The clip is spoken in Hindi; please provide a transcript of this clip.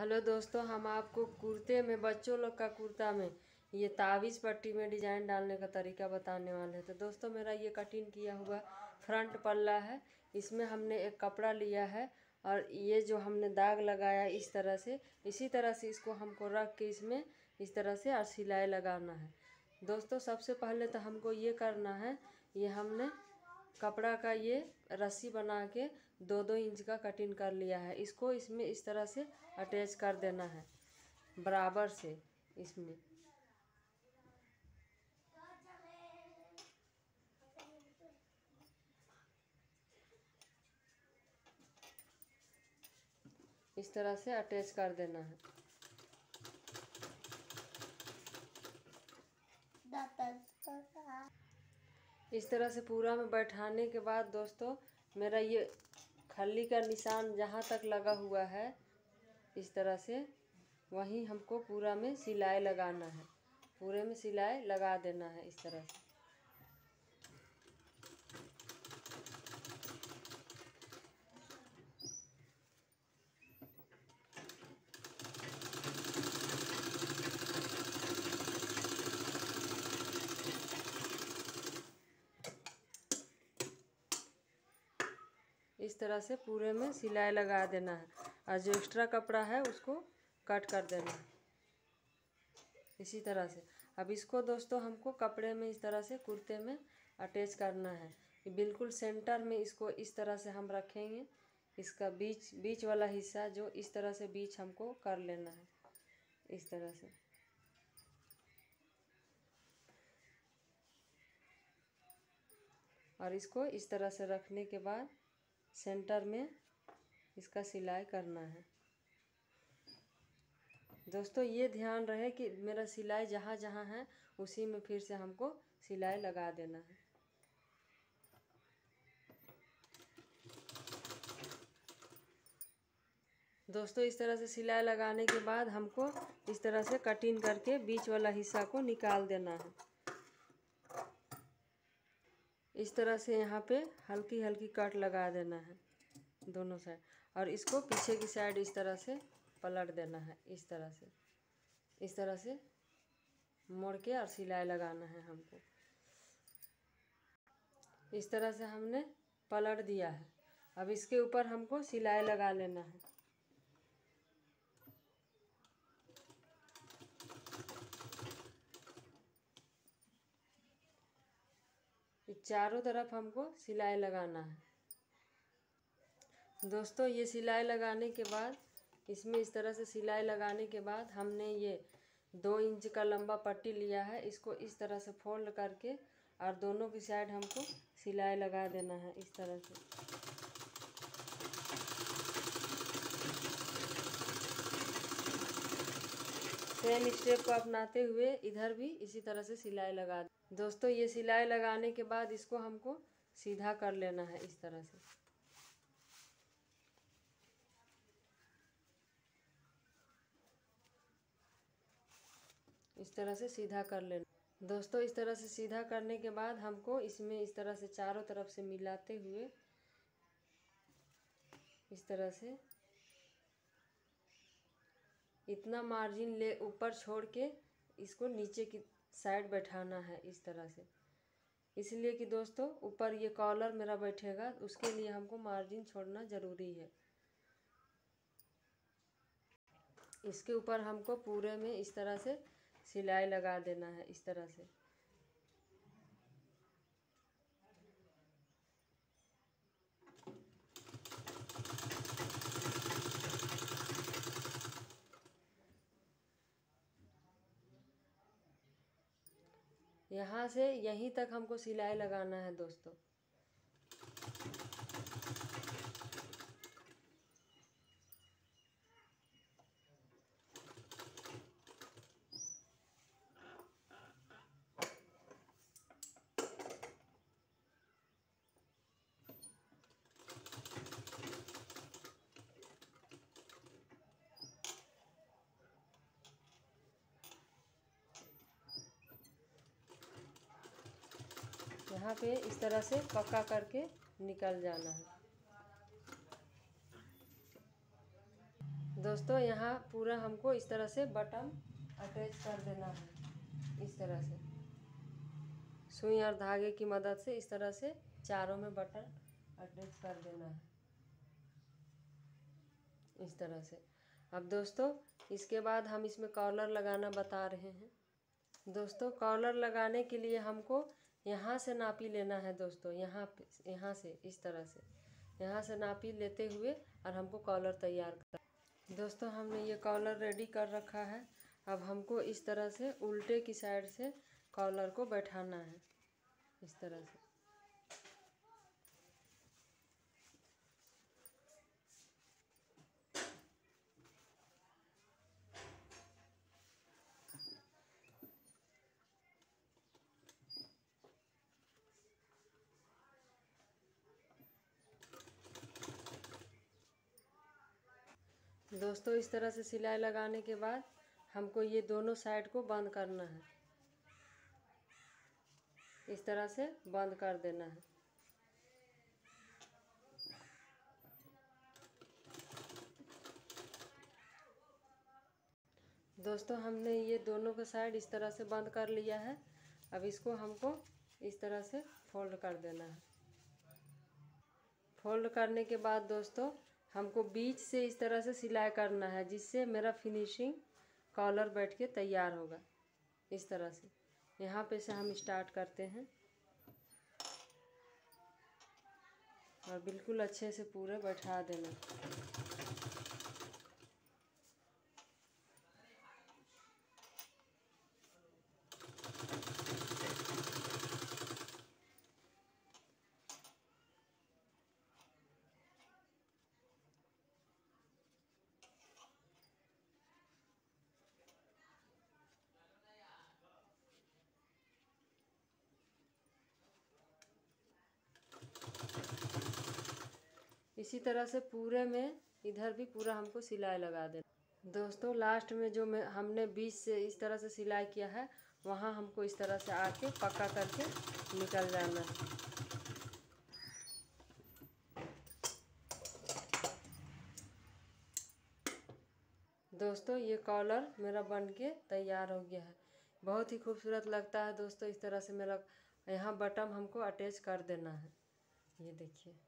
हेलो दोस्तों, हम आपको कुर्ते में, बच्चों लोग का कुर्ता में ये ताबीज़ पट्टी में डिज़ाइन डालने का तरीका बताने वाले हैं। तो दोस्तों, मेरा ये कटिंग किया हुआ फ्रंट पल्ला है। इसमें हमने एक कपड़ा लिया है और ये जो हमने दाग लगाया इस तरह से, इसी तरह से इसको हमको रख के इसमें इस तरह से और सिलाई लगाना है। दोस्तों, सबसे पहले तो हमको ये करना है, ये हमने कपड़ा का ये रस्सी बना के 2-2 इंच का कटिंग कर लिया है। इसको इसमें इस तरह से अटैच कर देना है बराबर से। इसमें इस तरह से अटैच कर देना है। इस तरह से पूरा में बैठाने के बाद दोस्तों, मेरा ये खल्ली का निशान जहाँ तक लगा हुआ है इस तरह से, वहीं हमको पूरा में सिलाई लगाना है। पूरे में सिलाई लगा देना है इस तरह से। इस तरह से पूरे में सिलाई लगा देना है और जो एक्स्ट्रा कपड़ा है उसको कट कर देना है इसी तरह से। अब इसको दोस्तों हमको कपड़े में इस तरह से कुर्ते में अटैच करना है। बिल्कुल सेंटर में इसको इस तरह से हम रखेंगे। इसका बीच वाला हिस्सा जो इस तरह से बीच हमको कर लेना है इस तरह से। और इसको इस तरह से रखने के बाद सेंटर में इसका सिलाई करना है। दोस्तों, ये ध्यान रहे कि मेरा सिलाई जहाँ जहाँ है उसी में फिर से हमको सिलाई लगा देना है। दोस्तों, इस तरह से सिलाई लगाने के बाद हमको इस तरह से कटिंग करके बीच वाला हिस्सा को निकाल देना है। इस तरह से यहाँ पे हल्की हल्की कट लगा देना है दोनों साइड, और इसको पीछे की साइड इस तरह से पलट देना है इस तरह से। इस तरह से मोड़ के और सिलाई लगाना है हमको। इस तरह से हमने पलट दिया है। अब इसके ऊपर हमको सिलाई लगा लेना है। चारों तरफ हमको सिलाई लगाना है। दोस्तों, ये सिलाई लगाने के बाद इसमें इस तरह से सिलाई लगाने के बाद हमने ये 2 इंच का लंबा पट्टी लिया है। इसको इस तरह से फोल्ड करके और दोनों की साइड हमको सिलाई लगा देना है इस तरह से। सेम स्टेप को अपनाते हुए इधर भी इसी तरह से सिलाई लगा। दोस्तों, ये सिलाई लगाने के बाद इसको हमको सीधा कर लेना है इस तरह से। इस तरह से सीधा कर लेना। दोस्तों, इस तरह से सीधा करने के बाद हमको इसमें इस तरह से चारों तरफ से मिलाते हुए इस तरह से इतना मार्जिन ले ऊपर छोड़ के इसको नीचे की साइड बैठाना है इस तरह से। इसलिए कि दोस्तों, ऊपर ये कॉलर मेरा बैठेगा, उसके लिए हमको मार्जिन छोड़ना ज़रूरी है। इसके ऊपर हमको पूरे में इस तरह से सिलाई लगा देना है इस तरह से। यहाँ से यहीं तक हमको सिलाई लगाना है दोस्तों। यहाँ पे इस तरह से पक्का करके निकल जाना है। दोस्तों, दोस्तों यहाँ पूरा हमको इस तरह से बटन अटैच कर देना है, इस तरह से सुई और धागे की मदद से इस तरह से चारों में बटन अटैच कर देना है, इस तरह से। अब दोस्तों इसके बाद हम इसमें कॉलर लगाना बता रहे हैं। दोस्तों कॉलर लगाने के लिए हमको यहाँ से नापी लेना है दोस्तों, यहाँ से इस तरह से यहाँ से नापी लेते हुए और हमको कॉलर तैयार कर। दोस्तों हमने ये कॉलर रेडी कर रखा है। अब हमको इस तरह से उल्टे की साइड से कॉलर को बैठाना है, इस तरह से। दोस्तों इस तरह से सिलाई लगाने के बाद हमको ये दोनों साइड को बंद करना है, इस तरह से बंद कर देना है। दोस्तों हमने ये दोनों का साइड इस तरह से बंद कर लिया है। अब इसको हमको इस तरह से फोल्ड कर देना है। फोल्ड करने के बाद दोस्तों हमको बीच से इस तरह से सिलाई करना है, जिससे मेरा फिनिशिंग कॉलर बैठ के तैयार होगा, इस तरह से। यहाँ पे से हम स्टार्ट करते हैं और बिल्कुल अच्छे से पूरे बैठा देना। इसी तरह से पूरे में इधर भी पूरा हमको सिलाई लगा देना। दोस्तों लास्ट में जो हमने बीच से इस तरह से सिलाई किया है, वहाँ हमको इस तरह से आके पक्का करके निकल जाना है। दोस्तों ये कॉलर मेरा बनके तैयार हो गया है। बहुत ही खूबसूरत लगता है दोस्तों। इस तरह से मेरा यहाँ बटन हमको अटैच कर देना है, ये देखिए।